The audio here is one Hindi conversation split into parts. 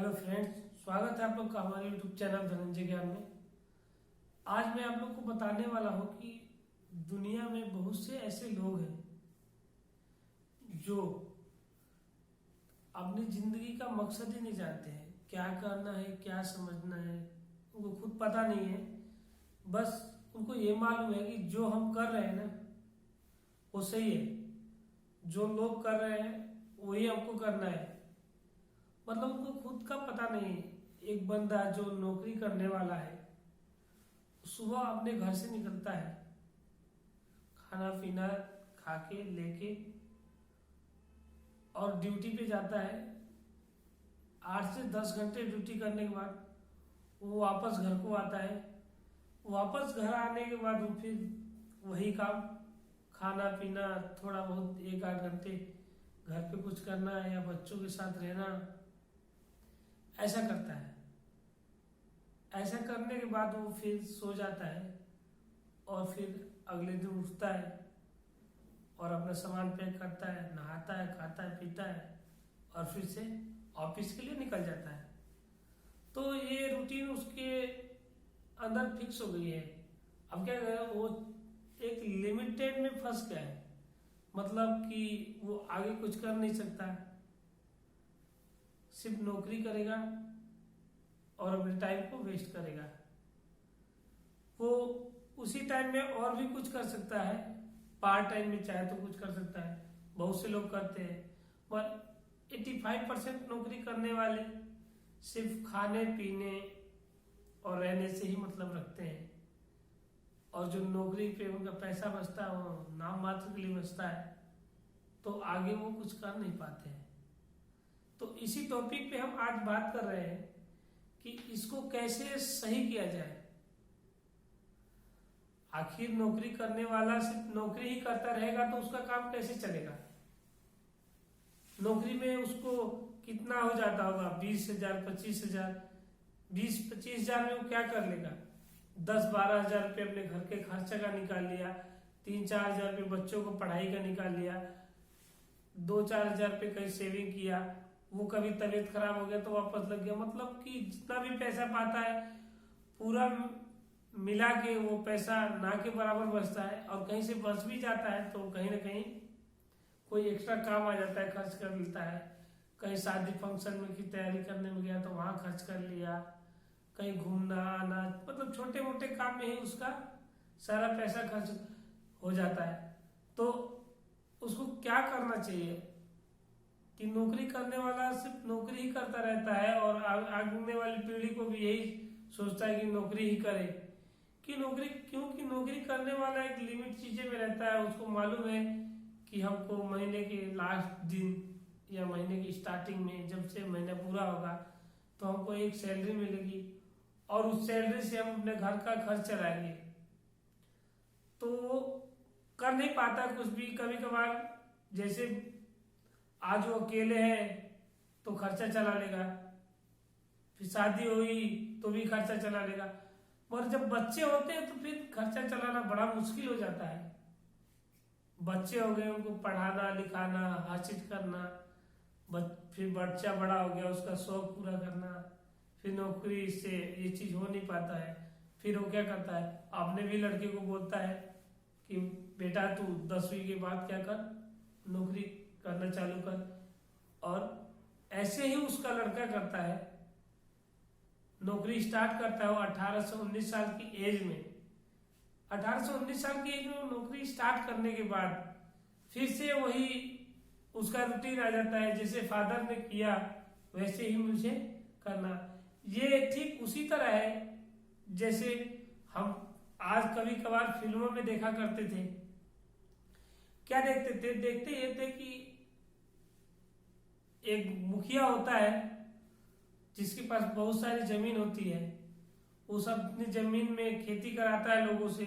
हेलो फ्रेंड्स, स्वागत है आप लोग का हमारे यूट्यूब चैनल धनंजय ज्ञान में। आज मैं आप लोग को बताने वाला हूँ कि दुनिया में बहुत से ऐसे लोग हैं जो अपनी जिंदगी का मकसद ही नहीं जानते हैं। क्या करना है, क्या समझना है, उनको खुद पता नहीं है। बस उनको ये मालूम है कि जो हम कर रहे हैं ना वो सही है, जो लोग कर रहे हैं वही हमको करना है। मतलब उनको खुद का पता नहीं है। एक बंदा जो नौकरी करने वाला है सुबह अपने घर से निकलता है, खाना पीना खा के लेके और ड्यूटी पे जाता है। 8 से 10 घंटे ड्यूटी करने के बाद वो वापस घर को आता है। वापस घर आने के बाद वो फिर वही काम, खाना पीना, थोड़ा बहुत 1-8 घंटे घर पे कुछ करना या बच्चों के साथ रहना, ऐसा करता है। ऐसा करने के बाद वो फिर सो जाता है और फिर अगले दिन उठता है और अपना सामान पैक करता है, नहाता है, खाता है, पीता है और फिर से ऑफिस के लिए निकल जाता है। तो ये रूटीन उसके अंदर फिक्स हो गई है। अब क्या करें, वो एक लिमिटेड में फंस गया है। मतलब कि वो आगे कुछ कर नहीं सकता, सिर्फ नौकरी करेगा और अपने टाइम को वेस्ट करेगा। वो उसी टाइम में और भी कुछ कर सकता है, पार्ट टाइम में चाहे तो कुछ कर सकता है, बहुत से लोग करते हैं। पर 85% नौकरी करने वाले सिर्फ खाने पीने और रहने से ही मतलब रखते हैं, और जो नौकरी पे उनका पैसा बचता है वो नाम मात्र के लिए बचता है, तो आगे वो कुछ कर नहीं पाते हैं। तो इसी टॉपिक पे हम आज बात कर रहे हैं कि इसको कैसे सही किया जाए। आखिर नौकरी करने वाला सिर्फ नौकरी ही करता रहेगा तो उसका काम कैसे चलेगा। नौकरी में उसको कितना हो जाता होगा, 20,000, 25,000। 20-25 हजार में वो क्या कर लेगा? 10-12 हजार रुपये अपने घर के खर्चे का निकाल लिया, 3-4 हजार रुपये बच्चों को पढ़ाई का निकाल लिया, 2-4 हजार रुपये कहीं सेविंग किया, वो कभी तबीयत खराब हो गया तो वापस लग गया। मतलब कि जितना भी पैसा पाता है पूरा मिला के वो पैसा ना के बराबर बचता है, और कहीं से बच भी जाता है तो कहीं ना कहीं कोई एक्स्ट्रा काम आ जाता है, खर्च कर लेता है। कहीं शादी फंक्शन में की तैयारी करने में गया तो वहां खर्च कर लिया, कहीं घूमना आना, मतलब छोटे मोटे काम में ही उसका सारा पैसा खर्च हो जाता है। तो उसको क्या करना चाहिए कि नौकरी करने वाला सिर्फ नौकरी ही करता रहता है और आगने वाली पीढ़ी को भी यही सोचता है कि नौकरी ही करे। कि नौकरी, क्योंकि नौकरी करने वाला एक लिमिट चीजें में रहता है। उसको मालूम है कि हमको महीने के लास्ट दिन या महीने की स्टार्टिंग में जब से महीना पूरा होगा तो हमको एक सैलरी मिलेगी और उस सैलरी से हम अपने घर का खर्च चलाएंगे। तो वो कर नहीं पाता कुछ भी। कभी कभार जैसे आज वो अकेले है तो खर्चा चला लेगा, फिर शादी हुई तो भी खर्चा चला लेगा, मगर जब बच्चे होते हैं तो फिर खर्चा चलाना बड़ा मुश्किल हो जाता है। बच्चे हो गए, उनको पढ़ाना लिखाना हर चीज करना, फिर बच्चा बड़ा हो गया उसका शौक पूरा करना, फिर नौकरी से ये चीज हो नहीं पाता है। फिर वो क्या करता है, अपने भी लड़के को बोलता है कि बेटा तू 10वीं के बाद क्या कर, नौकरी करना चालू कर। और ऐसे ही उसका लड़का करता है, नौकरी स्टार्ट करता है वो 18 से 19 साल की एज में। 18 से 19 साल की एज में नौकरी स्टार्ट करने के बाद फिर से वही उसका रूटीन आ जाता है, जैसे फादर ने किया वैसे ही मुझे करना। ये ठीक उसी तरह है जैसे हम आज कभी कभार फिल्मों में देखा करते थे। क्या देखते थे? देखते ये थे कि एक मुखिया होता है जिसके पास बहुत सारी जमीन होती है। वो सब अपनी जमीन में खेती कराता है लोगों से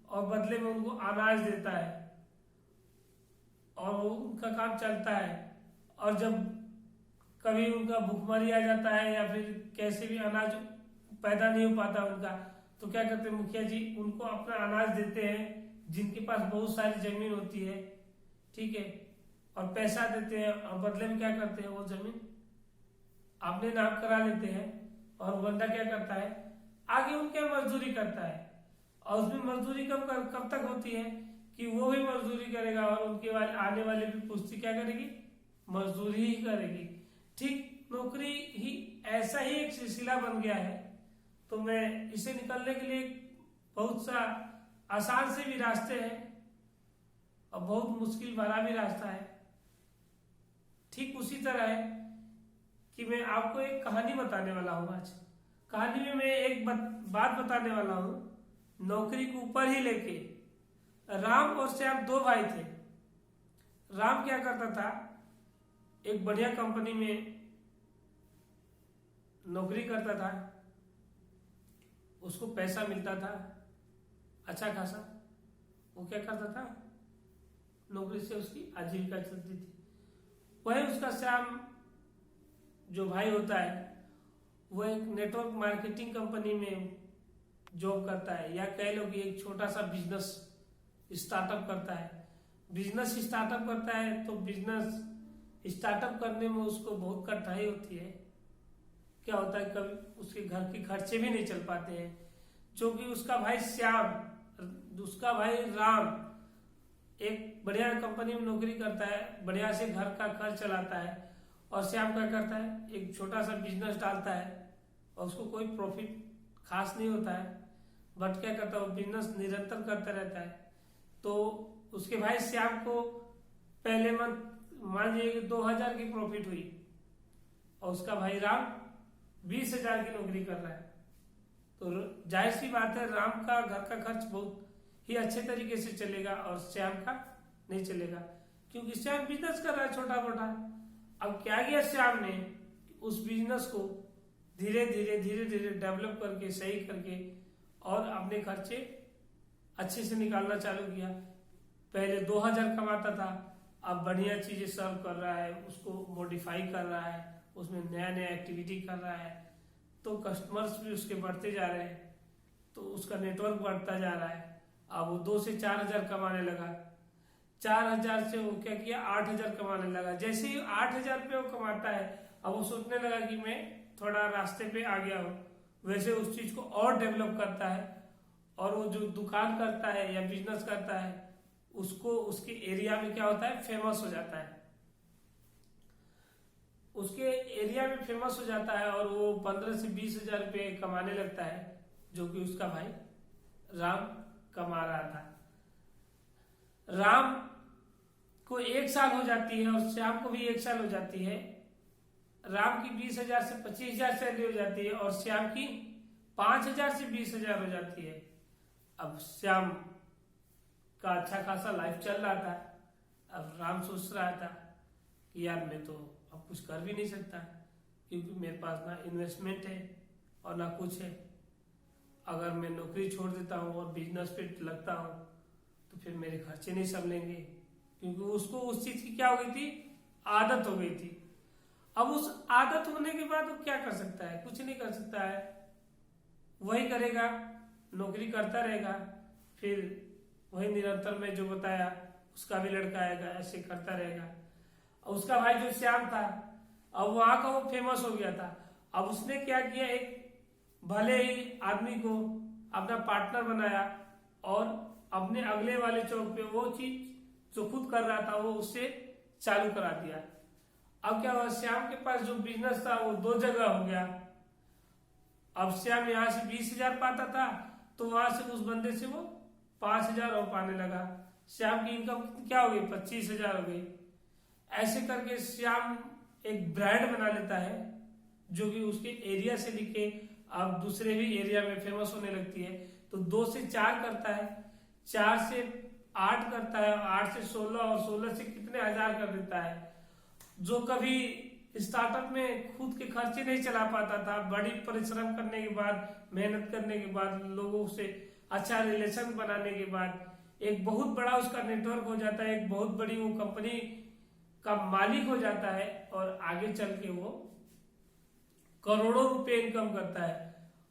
और बदले में उनको अनाज देता है और उनका काम चलता है। और जब कभी उनका भूखमरी आ जाता है या फिर कैसे भी अनाज पैदा नहीं हो पाता उनका, तो क्या करते हैं मुखिया जी, उनको अपना अनाज देते हैं जिनके पास बहुत सारी जमीन होती है, ठीक है, और पैसा देते हैं और बदले में क्या करते हैं वो जमीन अपने नाम करा लेते हैं और बंदा क्या करता है, आगे उनके मजदूरी करता है। और उसमें मजदूरी कब तक होती है कि वो भी मजदूरी करेगा और उनके आने वाले भी पुश्ती क्या करेगी, मजदूरी ही करेगी। ठीक नौकरी ही ऐसा ही एक सिलसिला बन गया है। तो मैं इसे निकलने के लिए बहुत सा आसान से भी रास्ते हैं और बहुत मुश्किल भरा भी रास्ता है। ठीक उसी तरह है कि मैं आपको एक कहानी बताने वाला हूं आज। कहानी में मैं एक बात बताने वाला हूं, नौकरी को ऊपर ही लेके। राम और श्याम दो भाई थे। राम क्या करता था, एक बढ़िया कंपनी में नौकरी करता था, उसको पैसा मिलता था अच्छा खासा। वो क्या करता था, नौकरी से उसकी आजीविका चलती थी। वही उसका श्याम जो भाई होता है वो एक नेटवर्क मार्केटिंग कंपनी में जॉब करता है, या कह लो कि एक छोटा सा बिजनेस स्टार्टअप करता है। बिजनेस स्टार्टअप करता है तो बिजनेस स्टार्टअप करने में उसको बहुत कठिनाई होती है। क्या होता है, कभी उसके घर के खर्चे भी नहीं चल पाते हैं, जो कि उसका भाई श्याम, उसका भाई राम एक बढ़िया कंपनी में नौकरी करता है, बढ़िया से घर का खर्च चलाता है। और श्याम क्या करता है, एक छोटा सा बिजनेस डालता है और उसको कोई प्रॉफिट खास नहीं होता है, बट क्या करता है, वो बिजनेस निरंतर करता रहता है। तो उसके भाई श्याम को पहले मंथ मान लीजिए 2000 की प्रॉफिट हुई और उसका भाई राम 20,000 की नौकरी कर रहा है। तो जाहिर सी बात है, राम का घर का खर्च बहुत ही अच्छे तरीके से चलेगा और श्याम का नहीं चलेगा, क्योंकि श्याम बिजनेस कर रहा है छोटा मोटा। अब क्या किया श्याम ने, उस बिजनेस को धीरे धीरे डेवलप करके सही करके और अपने खर्चे अच्छे से निकालना चालू किया। पहले 2000 कमाता था, अब बढ़िया चीजें सर्व कर रहा है, उसको मॉडिफाई कर रहा है, उसमें नया नया एक्टिविटी कर रहा है, तो कस्टमर्स भी उसके बढ़ते जा रहे हैं, तो उसका नेटवर्क बढ़ता जा रहा है। अब वो 2 से 4000 कमाने लगा, 4000 से वो क्या किया 8000 कमाने लगा। जैसे ही 8000 रुपये वो कमाता है, अब वो सोचने लगा कि मैं थोड़ा रास्ते पे आ गया हूँ। वैसे उस चीज को और डेवलप करता है और वो जो दुकान करता है या बिजनेस करता है उसको उसके एरिया में क्या होता है, फेमस हो जाता है। उसके एरिया में फेमस हो जाता है और वो 15 से 20,000 रुपये कमाने लगता है, जो कि उसका भाई राम कमा रहा था। राम को 1 साल हो जाती है और श्याम को भी 1 साल हो जाती है। राम की 20,000 से 25,000 सैलरी हो जाती है और श्याम की 5,000 से 20,000 हो जाती है। अब श्याम का अच्छा खासा लाइफ चल रहा था। अब राम सोच रहा था कि यार मैं तो अब कुछ कर भी नहीं सकता, क्योंकि मेरे पास ना इन्वेस्टमेंट है और ना कुछ है। अगर मैं नौकरी छोड़ देता हूँ और बिजनेस पे लगता हूँ तो फिर मेरे खर्चे नहीं संभलेंगे, क्योंकि उसको उस चीज की क्या हो गई थी, आदत हो गई थी। अब उस आदत होने के बाद वो क्या कर सकता है, कुछ नहीं कर सकता है। वही करेगा, नौकरी करता रहेगा, फिर वही निरंतर में जो बताया उसका भी लड़का आएगा, ऐसे करता रहेगा। और उसका भाई जो श्याम था, अब वहां का वो फेमस हो गया था। अब उसने क्या किया, एक भले ही आदमी को अपना पार्टनर बनाया और अपने अगले वाले चौक पे वो चीज जो खुद कर रहा था वो उससे चालू करा दिया। अब क्या हुआ, श्याम के पास जो बिजनेस था वो 2 जगह हो गया। अब श्याम यहाँ से 20,000 पाता था तो वहां से उस बंदे से वो 5,000 और पाने लगा। श्याम की इनकम क्या हो गई, 25,000 हो गई। ऐसे करके श्याम एक ब्रांड बना लेता है, जो कि उसके एरिया से लेके अब दूसरे भी एरिया में फेमस होने लगती है। तो 2 से 4 करता है, 4 से 8 करता है, 8 से 16 और 16 से कितने हजार कर देता है। जो कभी स्टार्टअप में खुद के खर्चे नहीं चला पाता था, बड़ी परिश्रम करने के बाद, मेहनत करने के बाद, लोगों से अच्छा रिलेशन बनाने के बाद एक बहुत बड़ा उसका नेटवर्क हो जाता है, एक बहुत बड़ी वो कंपनी का मालिक हो जाता है और आगे चल के वो करोड़ों रुपए इनकम करता है।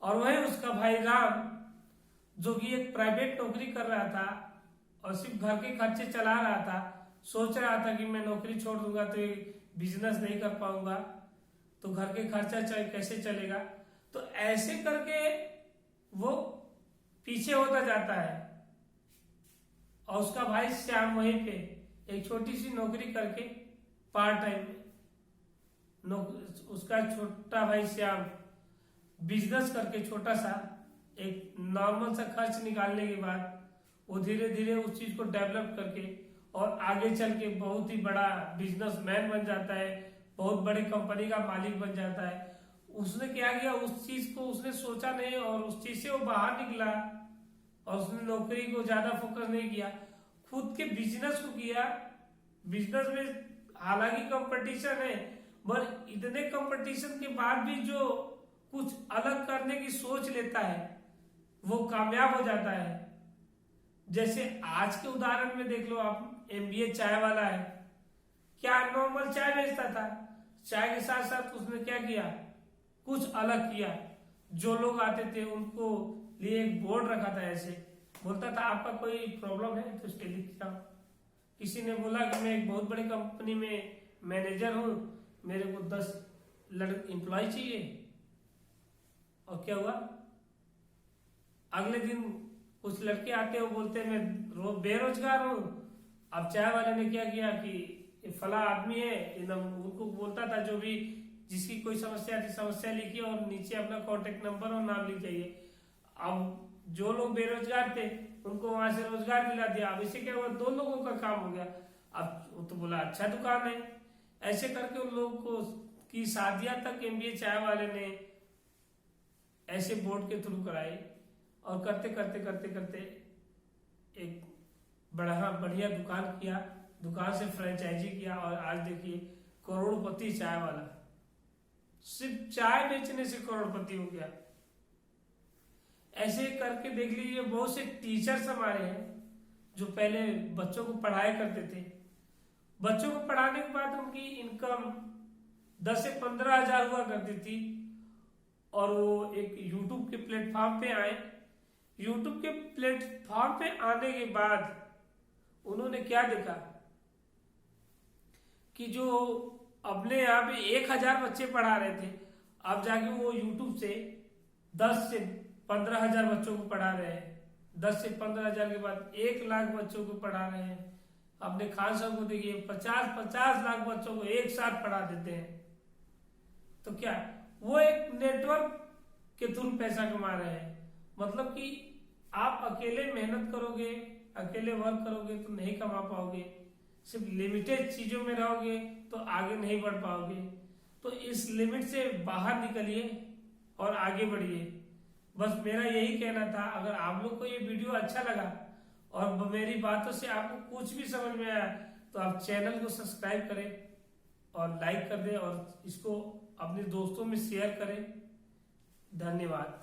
और वही उसका भाई राम, जो कि एक प्राइवेट नौकरी कर रहा था और सिर्फ घर के खर्चे चला रहा था, सोच रहा था कि मैं नौकरी छोड़ दूंगा तो बिजनेस नहीं कर पाऊंगा, तो घर के खर्चा कैसे चलेगा। तो ऐसे करके वो पीछे होता जाता है। और उसका भाई श्याम वहीं पे एक छोटी सी नौकरी करके पार्ट टाइम उसका छोटा भाई श्याम बिजनेस करके छोटा सा एक नॉर्मल सा खर्च निकालने के बाद वो धीरे धीरे उस चीज को डेवलप करके और आगे चल के बहुत ही बड़ा बिजनेसमैन बन जाता है, बहुत बड़े कंपनी का मालिक बन जाता है। उसने क्या किया, उस चीज को उसने सोचा नहीं और उस चीज से वो बाहर निकला और उसने नौकरी को ज्यादा फोकस नहीं किया, खुद के बिजनेस को किया। बिजनेस में हालांकि कंपटीशन है, पर इतने कंपटीशन के बाद भी जो कुछ अलग करने की सोच लेता है वो कामयाब हो जाता है। जैसे आज के उदाहरण में देख लो आप, एमबीए चाय वाला है, क्या नॉर्मल चाय बेचता था, चाय के साथ साथ उसने क्या किया, कुछ अलग किया। जो लोग आते थे उनको लिए एक बोर्ड रखा था, ऐसे बोलता था आपका कोई प्रॉब्लम है तो इसके लिख जाओ। किसी ने बोला कि मैं एक बहुत बड़ी कंपनी में मैनेजर हूं, मेरे को 10 एम्प्लॉय चाहिए, और क्या हुआ, अगले दिन कुछ लड़के आते हो बोलते मैं बेरोजगार हूं। अब चाय वाले ने क्या किया कि फला आदमी है, एकदम उनको बोलता था जो भी जिसकी कोई समस्या थी समस्या लिखिए और नीचे अपना कॉन्टेक्ट नंबर और नाम लिख जाइए। अब जो लोग बेरोजगार थे उनको वहां से रोजगार दिला दिया। अब इसे क्या हुआ, 2 लोगों का काम हो गया। अब वो तो बोला अच्छा दुकान है। ऐसे करके उन लोगों को की शादियां तक एमबीए चाय वाले ने ऐसे बोर्ड के थ्रू कराई। और करते करते करते करते एक बढ़िया दुकान किया, दुकान से फ्रेंचाइजी किया और आज देखिए करोड़पति चाय वाला, सिर्फ चाय बेचने से करोड़पति हो गया। ऐसे करके देख लीजिए बहुत से टीचर्स हमारे हैं जो पहले बच्चों को पढ़ाया करते थे, बच्चों को पढ़ाने के बाद उनकी इनकम 10 से 15 हजार हुआ करती थी। और वो एक यूट्यूब के प्लेटफॉर्म पे आए। यूट्यूब के प्लेटफॉर्म पे आने के बाद उन्होंने क्या देखा कि जो अपने यहाँ पे 1000 बच्चे पढ़ा रहे थे, अब जाके वो यूट्यूब से 10 से 15 हजार बच्चों को पढ़ा रहे हैं। 10 से 15 हजार के बाद 1 लाख बच्चों को पढ़ा रहे हैं। अपने खान साहब को देखिए 50 लाख बच्चों को एक साथ पढ़ा देते हैं। तो क्या वो एक नेटवर्क के थ्रू पैसा कमा रहे हैं। मतलब कि आप अकेले मेहनत करोगे, अकेले वर्क करोगे तो नहीं कमा पाओगे, सिर्फ लिमिटेड चीजों में रहोगे तो आगे नहीं बढ़ पाओगे। तो इस लिमिट से बाहर निकलिए और आगे बढ़िए। बस मेरा यही कहना था। अगर आप लोग को ये वीडियो अच्छा लगा और मेरी बातों से आपको कुछ भी समझ में आया तो आप चैनल को सब्सक्राइब करें और लाइक कर दें और इसको अपने दोस्तों में शेयर करें। धन्यवाद।